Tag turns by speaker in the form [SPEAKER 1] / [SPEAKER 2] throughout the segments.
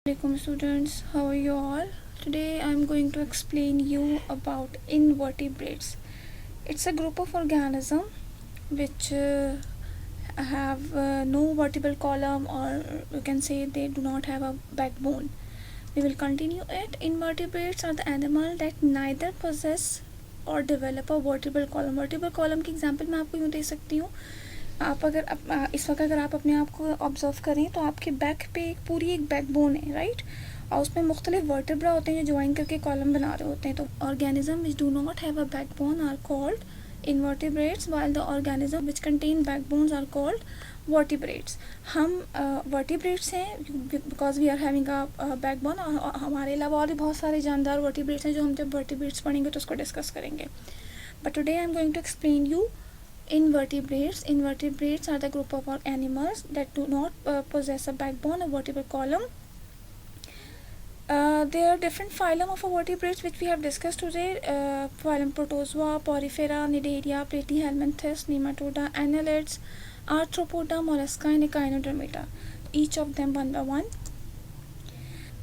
[SPEAKER 1] Assalamualaikum students, how are you all? Today I am going to explain you about invertebrates. It's a group of organism which have no vertebral column, or you can say they do not have a backbone. We will continue it. Invertebrates are the animal that neither possess or develop a vertebral column. Vertebral column की example मैं आपको यूँ दे सकती हूँ. आप अगर इस वक्त अगर आप अपने आप को ऑब्जर्व करें तो आपके बैक पे पूरी एक बैकबोन है, राइट, और उसमें मुख्तलिफ वर्टेब्रा होते हैं जो ज्वाइन करके कॉलम बना रहे होते हैं. तो organism which do not have a backbone are called invertebrates, while the organism which contain backbones are called vertebrates. हम vertebrates हैं because we are having a backbone. और हमारे अलावा और भी बहुत सारे जानदार vertebrates हैं जो हम जब vertebrates पढ़ेंगे तो उसको डिस्कस करेंगे. But today I am going to explain you invertebrates. Invertebrates are the group of animals that do not possess a backbone, a vertebral column. There are different phylum of vertebrates which we have discussed today. Phylum Protozoa, Porifera, Cnidaria, Platyhelminthes, Nematoda, Annelids, Arthropoda, Mollusca, and Echinodermata. Each of them one by one.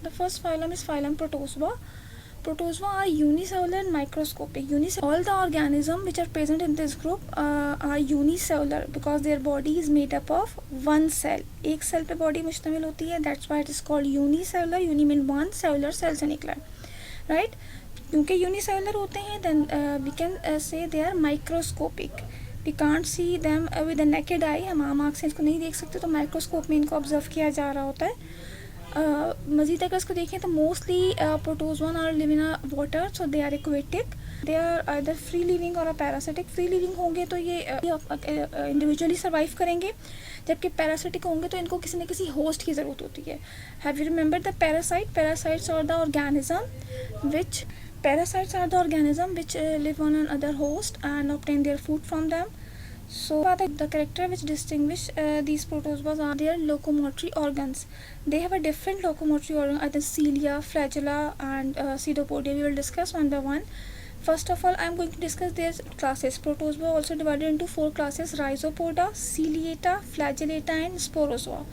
[SPEAKER 1] The first phylum is phylum Protozoa. Protozoa are unicellular and microscopic. All the organisms which are present in this group are unicellular because their body is made up of one cell. एक cell पे body मुश्तमिल होती है. That's why it is called unicellular. Uni mean one, cellular cell से निकला, right? क्योंकि unicellular होते हैं, then we can say they are microscopic. We can't see them with the naked eye. हम आम आँख से इसको नहीं देख सकते, तो माइक्रोस्कोप में इनको ऑब्जर्व किया जा रहा होता है. मज़ीद अगर इसको देखें तो mostly protozoan are live in water, so they are aquatic. They are either free living और पैरासिटिक. फ्री लिविंग होंगे तो ये इंडिविजुअली सर्वाइव करेंगे, जबकि पैरासिटिक होंगे तो इनको किसी न किसी होस्ट की ज़रूरत होती है. Have you remember the parasite? Parasites are the organism which live on another host and obtain their food from them. So the character which distinguish these protozoas are their locomotory organs. They have a different locomotory organ, either cilia, flagella, and pseudopodia. We will discuss one by one. First of all, I am going to discuss their classes. Protozoa also divided into 4 classes: Rhizopoda, Ciliata, Flagellata, and Sporozoa.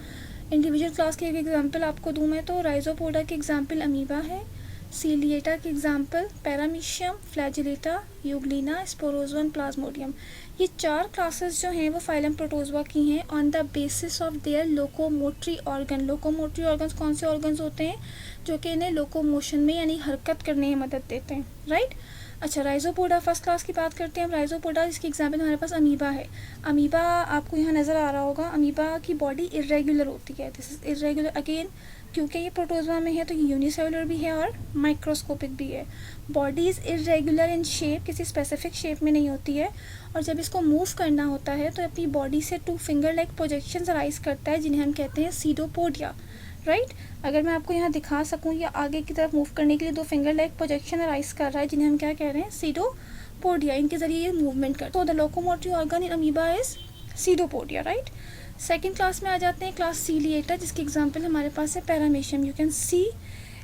[SPEAKER 1] Individual class के एक example आपको दूँ मैं तो Rhizopoda के example amoeba है, Ciliata के example paramecium, Flagellata, euglena, Sporozoa, plasmodium. ये 4 क्लासेस जो हैं वो फाइलम प्रोटोजोआ की हैं on the basis of their locomotory organ. Locomotory organs कौन से ऑर्गन्स होते हैं? जो कि इन्हें लोकोमोशन में यानी हरकत करने में मदद देते हैं, राइट. अच्छा, राइजोपोडा फर्स्ट क्लास की बात करते हैं. राइजोपोडा इसकी एग्जाम्पल हमारे पास अमीबा है. अमीबा आपको यहाँ नज़र आ रहा होगा. अमीबा की बॉडी इरेगुलर होती है. दिस इज इरेगुलर अगेन क्योंकि ये प्रोटोजोआ में है तो ये यूनिसेलुलर भी है और माइक्रोस्कोपिक भी है. Body is irregular in shape, किसी स्पेसिफिक शेप में नहीं होती है. और जब इसको मूव करना होता है तो अपनी बॉडी से 2 फिंगर लाइक प्रोजेक्शंस राइज करता है जिन्हें हम कहते हैं सीडोपोडिया, राइट. अगर मैं आपको यहाँ दिखा सकूँ, या आगे की तरफ मूव करने के लिए 2 फिंगर लाइक प्रोजेक्शन राइज कर रहा है जिन्हें हम क्या कह रहे हैं? सीडोपोडिया. इनके जरिए ये मूवमेंट करते हैं. तो the locomotory organ in amoeba is pseudopodia, right. Second class में आ जाते हैं, क्लास सीलिएटा, जिसकी एग्जाम्पल हमारे पास है paramecium. You can see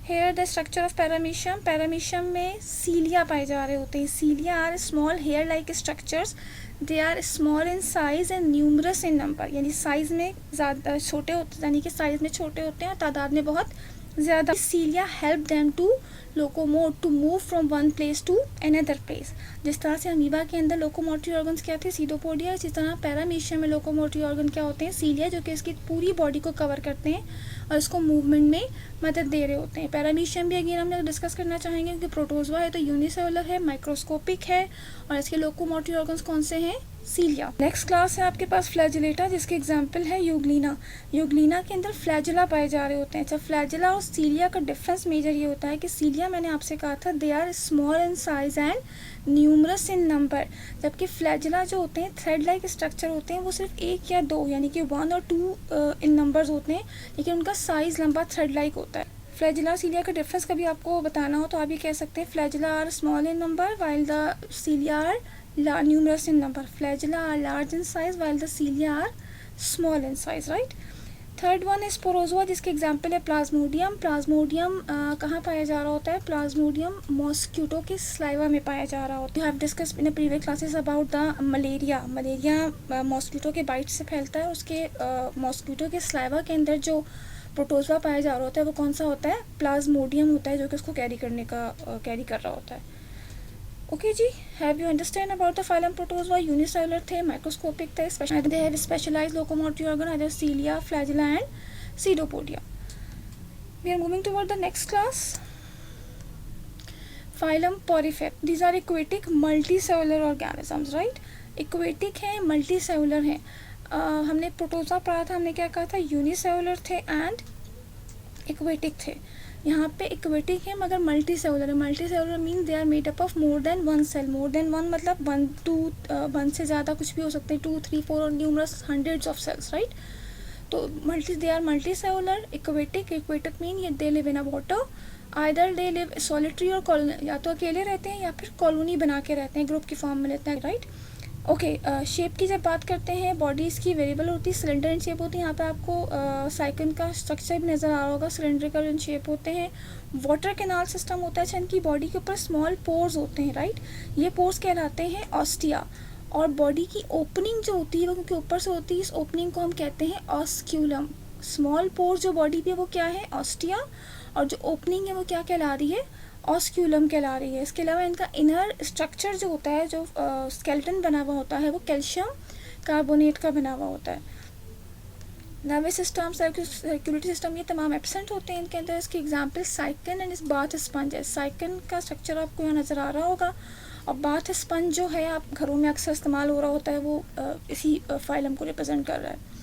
[SPEAKER 1] here the structure of paramecium. Paramecium में सीलिया पाए जा रहे होते हैं. Cilia are small hair like structures. They are small in size and numerous in number, यानी साइज में ज़्यादा छोटे होते, यानी कि साइज में छोटे होते हैं और तादाद में बहुत ज़्यादा. Cilia help them to locomote, to move from one place to another place. जिस तरह से अमीबा के अंदर लोकोमोटरी ऑर्गन्स क्या थे? सीडोपोडिया. इसी तरह पैरामीशियम में लोकोमोटरी ऑर्गन क्या होते हैं? सीलिया, जो कि इसकी पूरी बॉडी को कवर करते हैं और इसको मूवमेंट में मदद दे रहे होते हैं. पैरामीशियम भी अगेन हम लोग डिस्कस करना चाहेंगे क्योंकि प्रोटोजोआ है तो यूनिसेलुलर है, माइक्रोस्कोपिक है, और इसके लोकोमोटरी ऑर्गन्स कौन से हैं? सीलिया. नेक्स्ट क्लास है आपके पास फ्लैजिलेटा, जिसके एग्जाम्पल है यूग्लिना. यूग्लिना के अंदर फ्लैजिला पाए जा रहे होते हैं. अच्छा, फ्लैजिला और सीलिया का डिफरेंस मेजर ये होता है कि सीलिया मैंने आपसे कहा था they are small in size and numerous in number, जबकि फ्लैजिला जो होते हैं थ्रेड लाइक स्ट्रक्चर होते हैं. वो सिर्फ 1 या 2 यानी कि 1 और 2 इन नंबर्स होते हैं, लेकिन उनका साइज लंबा थ्रेड लाइक होता है. फ्लैजिला सीलिया का डिफरेंस कभी आपको बताना हो तो आप ये कह सकते हैं flagella are small in number while the cilia are numerous in number. Flagella are large in size while the cilia are small in size, right. Third one है स्पोरोजोआ, जिसके एग्जाम्पल है प्लाज्मोडियम. प्लाज्मोडियम कहाँ पाया जा रहा होता है? Plasmodium mosquito के स्लाइवा में पाया जा रहा होता है. You have discuss in previous classes about the malaria. Malaria mosquito के बाइट से फैलता है. उसके मॉस्क्यूटो के स्लाइवा के अंदर जो प्रोटोजवा पाया जा रहा होता है वो कौन सा होता है, प्लाज्मोडियम होता है, जो कि उसको कैरी कर रहा होता है। ओके जी, have you understand about the phylum Protozoa? Unicellular थे, माइक्रोस्कोपिक थे, they have specialized locomotory organ either cilia, flagella and pseudopodia. We are moving toward the next class. Phylum Porifera, these are aquatic multi cellular organisms, right. Aquatic हैं, multi cellular हैं। हमने protozoa पढ़ा था, हमने क्या कहा था, यूनिसेलुलर थे एंड इक्वेटिक थे। यहाँ पे इक्वेटिक है मगर मल्टी सेलुलर है। Multi cellular mean they are made up of more than one cell. More than one मतलब वन से ज़्यादा कुछ भी हो सकते हैं, 2, 3, 4 और numerous hundreds of cells, right. तो they are multi cellular. Aquatic mean ये they live in a water, either they live solitary और कॉलोनी, या तो अकेले रहते हैं या फिर कॉलोनी बना के रहते हैं, ग्रुप की फॉर्म में रहते हैं, राइट। ओके, शेप की जब बात करते हैं, बॉडी इसकी वेरिएबल होती है, सिलेंडर इन शेप होती है। यहाँ पे आपको साइकिल का स्ट्रक्चर भी नज़र आ रहा होगा, सिलेंड्रिकल इन शेप होते हैं। वाटर कैनाल सिस्टम होता है, जिनकी बॉडी के ऊपर स्मॉल पोर्स होते हैं, राइट। ये पोर्स कहलाते हैं ऑस्टिया। और बॉडी की ओपनिंग जो होती है वो क्योंकि ऊपर से होती है, इस ओपनिंग को हम कहते हैं ऑस्क्यूलम। स्मॉल पोर्स जो बॉडी पे वो क्या है, ऑस्टिया, और जो ओपनिंग है वो क्या कहला रही है, ऑस्क्यूलम कहला रही है। इसके अलावा इनका इनर स्ट्रक्चर जो होता है, जो स्केलेटन बना हुआ होता है, वो कैल्शियम कार्बोनेट का बना हुआ होता है। नर्वस सिस्टम, सर्कुलेटरी सिस्टम, ये तमाम एब्सेंट होते हैं इनके अंदर। इसके एग्जांपल साइकिन एंड इस बाथ स्पंज है। साइकिन का स्ट्रक्चर आपको यहाँ नज़र आ रहा होगा, और बाथ स्पंज जो है आप घरों में अक्सर इस्तेमाल हो रहा होता है, वो इसी फाइलम को रिप्रेजेंट कर रहा है।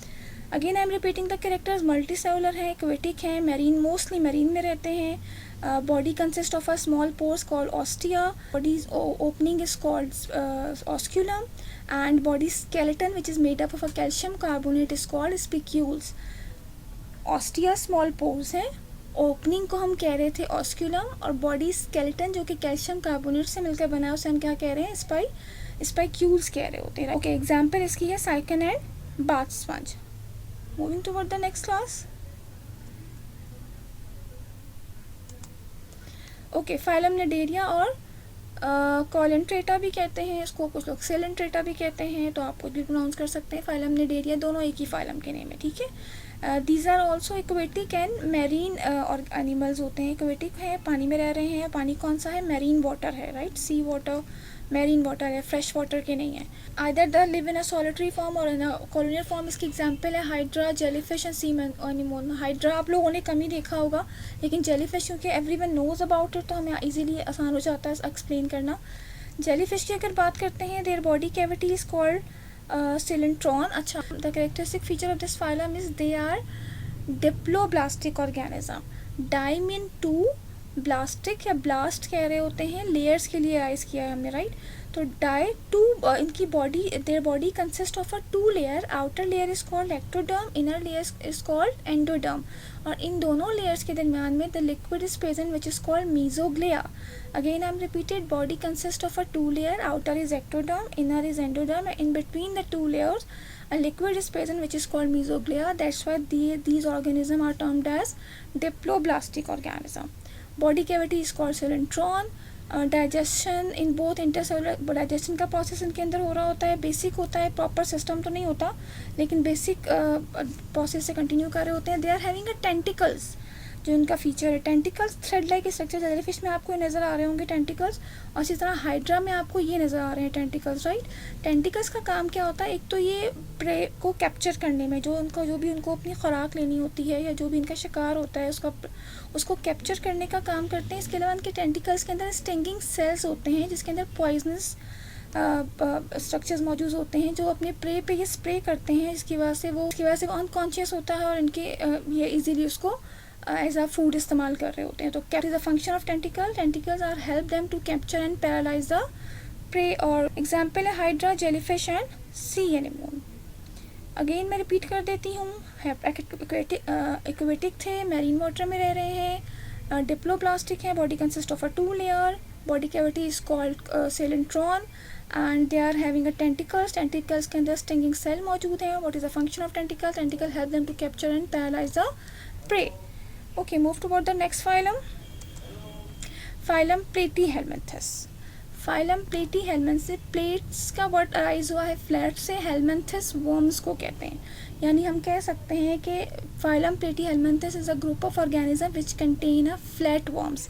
[SPEAKER 1] Again I am repeating the characters. Multi cellular है, एक्वेटिक है, मैरीन, मोस्टली मैरीन में रहते हैं। Body consist of a small pores called ostia, bodies opening is called osculum, and body skeleton which is made up of a calcium carbonate is called spicules. Ostia small pores हैं, opening को हम कह रहे थे osculum, और body skeleton जो कि calcium carbonate से मिलकर बना है उसे हम क्या कह रहे हैं, स्पाइक्यूल्स कह रहे होते हैं। ओके, एग्जाम्पल इसकी है Sycon and bath sponge. Moving toward the next class. Okay, phylum Cnidaria और कॉलेंट्रेटा भी कहते हैं इसको, कुछ लोग सेलेंट्रेटा भी कहते हैं, तो आप कुछ भी प्रोनाउंस कर सकते हैं। फाइलम निडेरिया दोनों एक ही फाइलम के नेम है, ठीक है। These are also aquatic and marine और एनिमल्स होते हैं। इक्वेटिक है, पानी में रह रहे हैं। पानी कौन सा है, मैरीन वाटर है, राइट। सी वाटर मैरीन वाटर है, फ्रेश वाटर के नहीं है। Either the live in a solitary form और इन अ कॉलोनियल फॉर्म। इसकी एग्जांपल है hydra, jellyfish and sea anemone. Hydra आप लोगों ने कम ही देखा होगा, लेकिन जेलीफिश क्योंकि एवरीवन नोज अबाउट इट, तो हमें इजीली आसान हो जाता है एक्सप्लेन करना। जेलीफिश की अगर बात करते हैं, their body cavity is called coelenteron. अच्छा, the characteristic feature of this phylum is they are diploblastic organism. Di mean two, blastic या ब्लास्ट कह रहे होते हैं, लेयर्स के लिए राइज किया है हमने, राइट। तो डाई टू, इनकी body, their body consist of a 2 layer. Outer layer is called ectoderm, inner layer is called endoderm, और इन दोनों लेयर्स के दरमियान में the liquid is present which is called mesoglea. Again I am repeated, body consist of a 2 layer, outer is ectoderm, inner is endoderm, and in between the 2 layers a liquid is present which is called mesoglea. That's why these organisms are termed as diploblastic organism. Body cavity is called coelentron. Digestion in both intercellular, digestion का process इनके अंदर हो रहा होता है, basic होता है, proper system तो नहीं होता, लेकिन बेसिक प्रोसेस से कंटिन्यू कर रहे होते हैं। They are having a tentacles, जो इनका फीचर है। Tentacles thread like structure, jellyfish में आपको नज़र आ रहे होंगे टेंटिकल्स, और इसी तरह हाइड्रा में आपको ये नज़र आ रहे हैं टेंटिकल्स, राइट। टेंटिकल्स का काम क्या होता है, एक तो ये प्रे को कैप्चर करने में, जो भी उनको अपनी खुराक लेनी होती है या जो भी इनका शिकार होता है उसको कैप्चर करने का काम करते हैं। इसके अलावा इनके टेंटिकल्स के अंदर स्टिंगिंग सेल्स होते हैं, जिसके अंदर पॉइजनस स्ट्रक्चर्स मौजूद होते हैं, जो अपने प्रे पे ये स्प्रे करते हैं, इसकी वजह से वो अनकॉन्शियस होता है और इनके ये इजीली उसको एज अ फूड इस्तेमाल कर रहे होते हैं। तो क्या is the function of tentacles are help them to capture and paralyse the prey. और एग्जाम्पल है hydra, jellyfish and sea anemone. Again मैं रिपीट कर देती हूँ, एक्वेटिक थे, मैरीन वाटर में रह रहे हैं, डिप्लोब्लास्टिक है, body consist of a 2 layer, body cavity is called coelenteron, and they are having a tentacles के अंदर स्टिंगिंग सेल मौजूद है। What is the function of tentacle help them to capture and paralyse the prey. Okay, move toward the next phylum. Phylum Platyhelminthes. Phylum Platyhelminthes, plates का word arise हुआ है flat से, helminths worms को कहते हैं। यानी हम कह सकते हैं कि फाइलम प्लेटी helminths is a group of organism which contain a flat worms.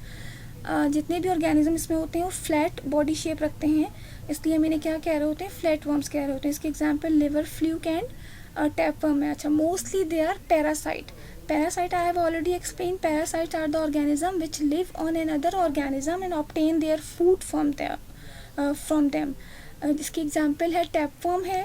[SPEAKER 1] जितने भी ऑर्गेनिज्म इसमें होते हैं वो फ्लैट बॉडी शेप रखते हैं, इसलिए मैंने क्या कह रहे होते हैं, फ्लैट वर्म्स कह रहे होते हैं। इसके example liver fluke and tapeworm है। अच्छा, mostly they are parasite. Parasite I have already explained. Parasites are the organism which live on another organism and obtain their food from them. जिसकी example है tapeworm है,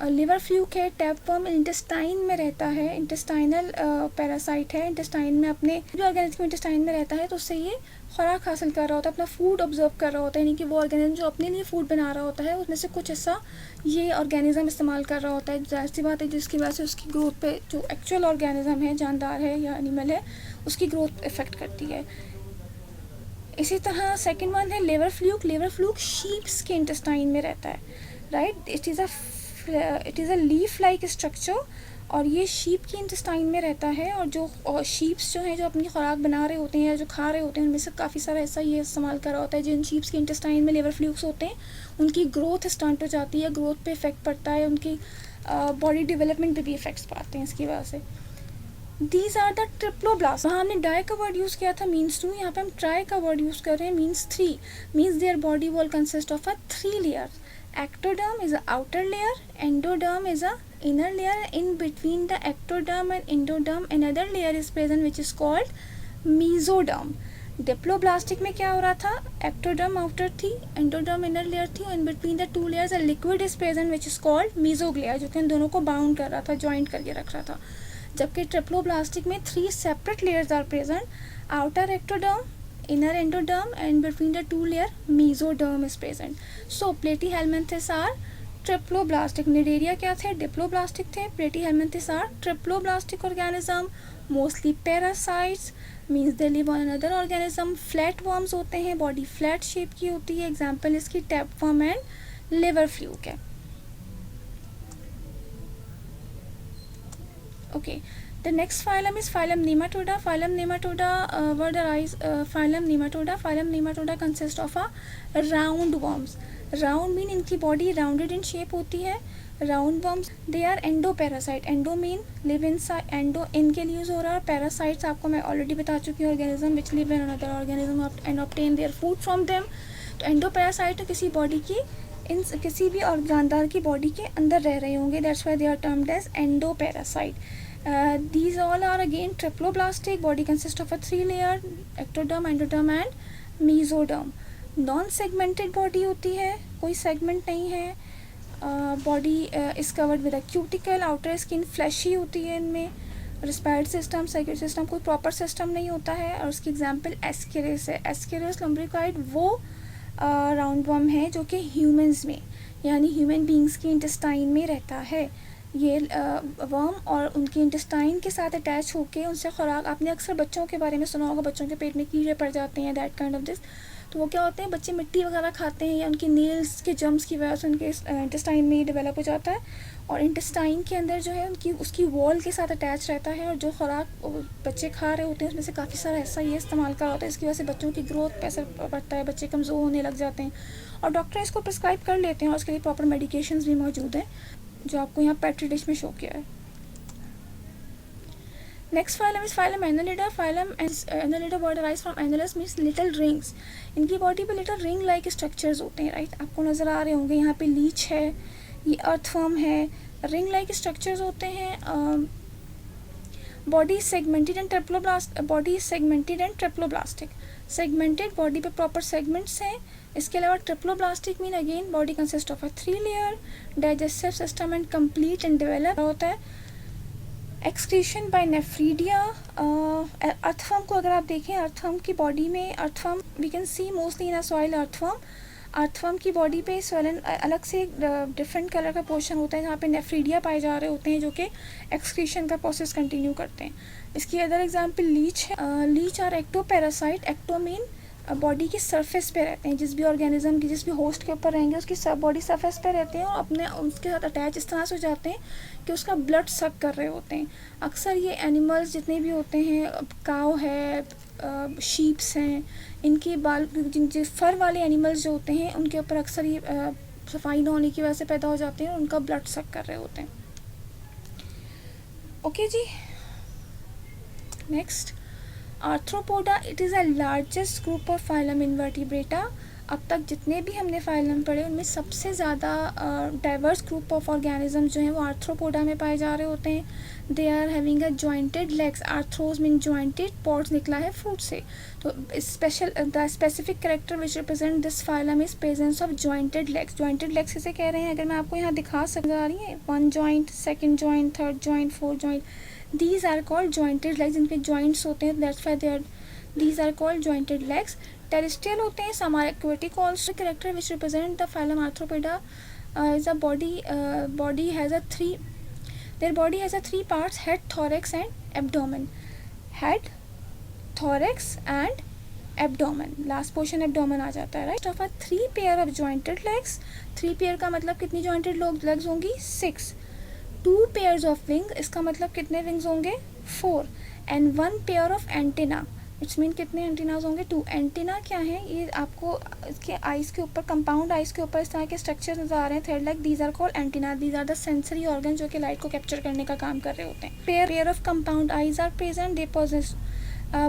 [SPEAKER 1] liver fluke है। Tapeworm intestine में रहता है, intestinal parasite है, intestine में अपने जो ऑर्गेनिज्म इंटेस्टाइन में रहता है तो उससे ये खुराक हासिल कर रहा होता है, अपना फूड ऑब्जर्व कर रहा होता है, यानी कि वो ऑर्गेनिज्म जो अपने लिए फूड बना रहा होता है उसमें से कुछ हिस्सा ये ऑर्गेनिज्म इस्तेमाल कर रहा होता है। जाहिर सी बात है जिसकी वजह से उसकी ग्रोथ पे जो एक्चुअल ऑर्गेनिज्म है, जानदार है या एनिमल है, उसकी ग्रोथ इफेक्ट करती है। इसी तरह सेकेंड वन है liver fluke. Liver fluke sheeps के इंटेस्टाइन में रहता है, right. It is a leaf like structure और ये शीप की इंटेस्टाइन में रहता है। और जो शीप्स जो हैं जो अपनी खुराक बना रहे होते हैं या जो खा रहे होते हैं उनमें से काफ़ी सारा ऐसा ये इस्तेमाल कर रहा होता है। जिन शीप्स की इंटेस्टाइन में लिवर फ्लूक्स होते हैं उनकी ग्रोथ स्टंट हो जाती है, ग्रोथ पे इफेक्ट पड़ता है, उनकी बॉडी डेवलपमेंट पे भी इफेक्ट्स पाते हैं इसकी वजह से। These are the triploblast. वहाँ हमने डाई का वर्ड यूज़ किया था मीन्स 2, यहाँ पे हम ट्राई का वर्ड यूज़ कर रहे हैं means 3। Means their body wall consist of a 3 layer. Ectoderm is a outer layer, endoderm is a inner layer. In between the ectoderm and endoderm another layer is present which is called mesoderm. Diploblastic में क्या हो रहा था, ectoderm outer थी, endoderm inner layer थी, और in between the 2 layers a liquid is present which is called mesoglea, जो कि इन दोनों को बाउंड कर रहा था, जॉइंट करके रख रहा था। जबकि ट्रिप्लोब्लास्टिक में 3 separate layers are present, outer ectoderm, inner endoderm, and between the 2 layer mesoderm is present. So platyhelminthes are triploblastic. Cnidaria क्या थे, डिप्लोब्लास्टिक थे। Platyhelminthes are triploblastic organism, mostly parasites, means they live on another organism. Flat worms होते हैं, body flat shape की होती है, example इसकी tapeworm and liver fluke है। Okay, the next phylum is phylum Nematoda. Phylum Nematoda word arise, phylum Nematoda consists of a round worms. Round mean इनकी body rounded in shape होती है। round worms they are endoparasite. endo mean live inside, endo इनके लिए use हो रहा है। parasites आपको मैं ऑलरेडी बता चुकी हूँ, organism which live in another organism and obtain their food from them. तो endoparasite किसी बॉडी की किसी भी और जानदार की बॉडी के अंदर रह रहे होंगे, that's why they are termed as endoparasite. These all are again triploblastic. Body consists of a 3 layer, ectoderm, endoderm and mesoderm. Non segmented body होती है, कोई segment नहीं है। Body is covered with a cuticle, outer skin fleshy होती है इनमें। Respiratory system, circulatory system कोई proper system नहीं होता है। और उसकी example Ascaris है। Ascaris lumbricoid वो राउंड वर्म है जो कि ह्यूमंस में यानी ह्यूमन बींग्स की इंटेस्टाइन में रहता है। ये वर्म और उनके इंटेस्टाइन के साथ अटैच होके उनसे खुराक, आपने अक्सर बच्चों के बारे में सुना होगा, बच्चों के पेट में कीड़े पड़ जाते हैं, दैट काइंड ऑफ दिस। तो वो क्या होते हैं, बच्चे मिट्टी वगैरह खाते हैं या उनके नेल्स के जम्स की वजह से उनके इंटेस्टाइन में डेवलप हो जाता है और इंटेस्टाइन के अंदर जो है उनकी उसकी वॉल के साथ अटैच रहता है और जो खुराक बच्चे खा रहे होते हैं उसमें से काफ़ी सारा हिस्सा ये इस्तेमाल कर होता है। इसकी वजह से बच्चों की ग्रोथ पे असर पड़ता है, बच्चे कमज़ोर होने लग जाते हैं और डॉक्टर इसको प्रिस्क्राइब कर लेते हैं और उसके लिए प्रॉपर मेडिकेशंस भी मौजूद हैं जो आपको यहाँ पेट्री डिश में शो किया है। Next phylum is phylum annelida. Phylum annelida word arise from annulus means little rings. इनकी बॉडी पे लिटिल रिंग लाइक स्ट्रक्चर्स होते हैं, राइट। आपको नज़र आ रहे होंगे, यहाँ पे लीच है, ये अर्थवर्म है, रिंग लाइक स्ट्रक्चर्स होते हैं। Body segmented and triploblastic. Segmented body पे प्रॉपर सेगमेंट्स हैं। इसके अलावा triploblastic mean again body consist of a 3 layer, digestive system and complete and develop होता है। Excretion bye nephridia. अर्थवर्म को अगर आप देखें, अर्थवर्म की बॉडी में earthworm we can see mostly in a soil earthworm. Earthworm की बॉडी पे स्वलन अलग से डिफरेंट कलर का पोर्शन होता है जहाँ पे नेफ्रीडिया पाए जा रहे होते हैं जो कि एक्सक्रीशन का प्रोसेस कंटिन्यू करते हैं। इसकी अदर एग्जांपल लीच है। Leech are ectoparasite. Ecto mean body की सरफेस पे रहते हैं, जिस भी ऑर्गेनिज्म की जिस भी होस्ट के ऊपर रहेंगे उसकी सब बॉडी सरफेस पे रहते हैं और अपने उसके साथ अटैच इस तरह से हो जाते हैं कि उसका ब्लड सक कर रहे होते हैं। अक्सर ये एनिमल्स जितने भी होते हैं, काव है, शीप्स हैं, इनके बाल जिन फर वाले एनिमल्स जो होते हैं उनके ऊपर अक्सर ये सफाई ना होने की वजह से पैदा हो जाते हैं और उनका ब्लड सक कर रहे होते हैं। ओके जी, next Arthropoda, it is a largest group of phylum Invertebrata. अब तक जितने भी हमने फाइलम पढ़े उनमें सबसे ज़्यादा डाइवर्स ग्रुप ऑफ ऑर्गेनिज्म जो हैं वो आर्थ्रोपोडा में पाए जा रहे होते हैं। They are having a jointed legs, arthros mean jointed, pods निकला है फ्रूट से। तो special the specific character which represent this phylum is presence of jointed legs. Jointed legs किसे कह रहे हैं, अगर मैं आपको यहाँ दिखा सकता रही है, 1 joint, 2nd joint, 3rd joint, 4th joint, these are called jointed legs, जिनके joints होते हैं, that's why these are called jointed legs. Terrestrial होते हैं, some are aquatic also. Character which represent the phylum Arthropoda is a body has a their body has a 3 parts: head, thorax and abdomen. Head, thorax and abdomen, last portion abdomen आ जाता है, right? Of a 3 pair of jointed legs, 3 pair का मतलब कितनी jointed legs होंगी, 6. 2 pairs of wing, इसका मतलब कितने wings होंगे, 4. And 1 pair of antenna, it's mean कितने एंटीनाज होंगे, 2. एंटीना क्या है, ये आपको इसके आइज़ के ऊपर, कंपाउंड आइज़ के ऊपर इस तरह के स्ट्रक्चर नजर आ रहे हैं, thread like, these are called antenna, these are the sensory organ जो कि लाइट को कैप्चर करने का काम कर रहे होते हैं. Pair of compound eyes are present, they possess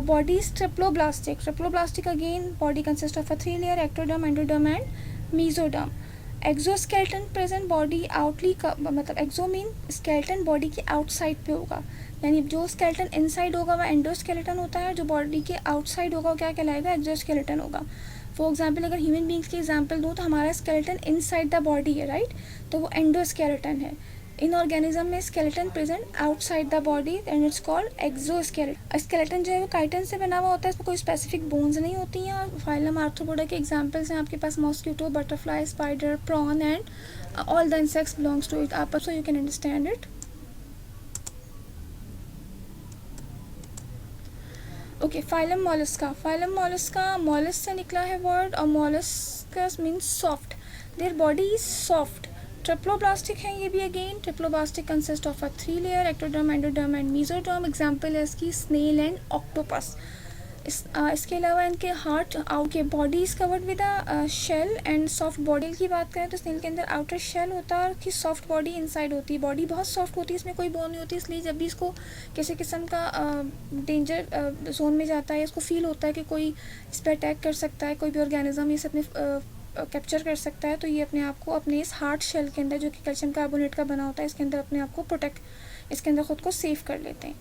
[SPEAKER 1] body is triploblastic. Triploblastic again, body consists of a 3 layer ectoderm, endoderm and mesoderm. Exoskeleton present, body आउटली का मतलब एक्जो मीन स्केल्टन बॉडी के आउटसाइड पे होगा, यानी जो स्केल्टन इनसाइड होगा वह एंडोस्केलेटन होता है, जो बॉडी के आउटसाइड होगा वो क्या कहलाएगा, एक्जोस्केलेटन होगा. फॉर एग्जांपल अगर ह्यूमन बींग्स की एग्जांपल दूँ तो हमारा स्केलेटन इनसाइड द बॉडी है, राइट, तो वो एंडोस्केलेटन है. इन ऑर्गेनिज्म में skeleton present outside the body and it's called exoskeleton. Skeleton जो है वो काइटिन से बना हुआ होता है, इसमें कोई स्पेसिफिक बोन्स नहीं होती हैं. और फाइलम आर्थ्रोपोडा के एग्जांपल्स हैं आपके पास mosquito, butterfly, spider, prawn and all the insects belongs to it. आप so you can understand it. Okay, phylum Mollusca. Phylum Mollusca, mollis से निकला है वर्ड, और molluscus means soft. Their body is soft. Triploblastic है ये भी. Again triploblastic consist of a 3 layer ectoderm, endoderm and mesoderm. Example है इसकी snail and octopus. इसके अलावा इनके हार्ट आउट के body is covered with a shell and soft body की बात करें तो स्नेल के अंदर आउटर शेल होता है और की सॉफ्ट बॉडी इनसाइड होती है. बॉडी बहुत सॉफ्ट होती है, इसमें कोई बोन नहीं होती, इसलिए जब भी इसको किसी किस्म का डेंजर जोन में जाता है, इसको फील होता है कि कोई इस पर अटैक कर सकता है, कोई भी ऑर्गेनिज्म इसे अपने कैप्चर कर सकता है, तो ये अपने आप को अपने इस हार्ट शेल के अंदर जो कि कैल्शियम कार्बोनेट का बना होता है इसके अंदर अपने आप को प्रोटेक्ट, इसके अंदर ख़ुद को सेव कर लेते हैं.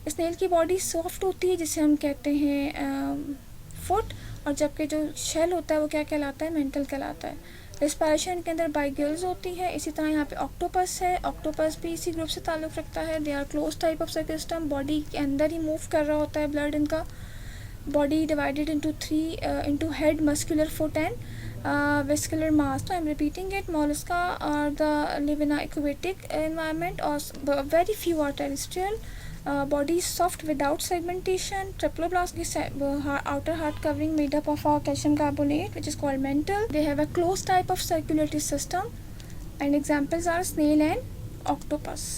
[SPEAKER 1] स्नेल की बॉडी सॉफ्ट होती है जिसे हम कहते हैं फुट, और जबकि जो शेल होता है वो क्या कहलाता है, मेंटल कहलाता है. रेस्पिरेशन के अंदर बाइगल्स होती है. इसी तरह यहाँ पे ऑक्टोपस है, ऑक्टोपस भी इसी ग्रुप से ताल्लुक़ रखता है. They are close type of system, body के अंदर ही मूव कर रहा होता है ब्लड इनका. Body divided into head, muscular, foot and vascular mass. So I'm repeating it. Mollusca are live in an aquatic environment, or very few are terrestrial. Body is soft without segmentation. Triploblast is outer heart covering made up of calcium carbonate, which is called mantle. They have a closed type of circulatory system, and examples are snail and octopus.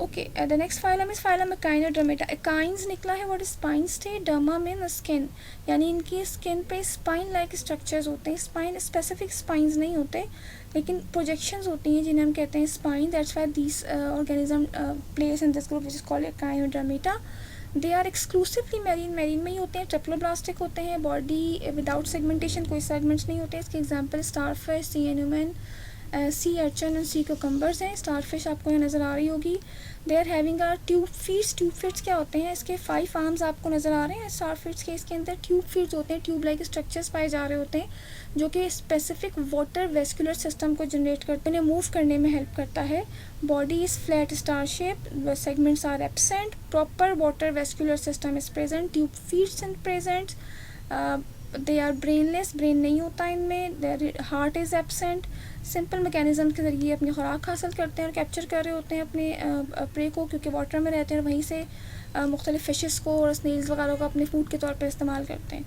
[SPEAKER 1] Okay, the next phylum is phylum Echinodermata. Echinus निकला है what is spine state, derma mean skin, यानी इनकी skin पे spine like structures होते हैं. Spine specific spines नहीं होते लेकिन प्रोजेक्शंस होती हैं जिन्हें हम कहते हैं spine. That's why this organism place in this group which is called echinodermata. They are exclusively marine, marine में ही होते हैं. ट्रिप्लोब्लास्टिक होते हैं, बॉडी विदाउट सेगमेंटेशन, कोई सेगमेंट्स नहीं होते. इसके example starfish, sea anemone, sea urchin and सी कोकम्बर्स हैं. स्टारफिश आपको यहाँ नज़र आ रही होगी. They are having are tube feeds. Tube feeds क्या होते हैं, इसके 5 आर्म्स आपको नज़र आ रहे हैं स्टारफिश के. इसके अंदर ट्यूब फीड्स होते हैं, ट्यूब लाइक स्ट्रक्चर्स पाए जा रहे होते हैं जो कि स्पेसिफिक वाटर वेस्कुलर सिस्टम को जनरेट करते हैं, मूव करने में हेल्प करता है. Body is flat star shape, segments are absent, proper water vascular system is present, tube feeds in present. They are brainless, brain नहीं होता इनमें. Their heart is absent. Simple mechanism के ज़रिए अपनी खुराक हासिल करते हैं और कैप्चर कर रहे होते हैं अपने प्रे को, क्योंकि वाटर में रहते हैं और वहीं से मुख्तलिफ फिशेस को और स्नेल्स वगैरह को अपने फूड के तौर पर इस्तेमाल करते हैं.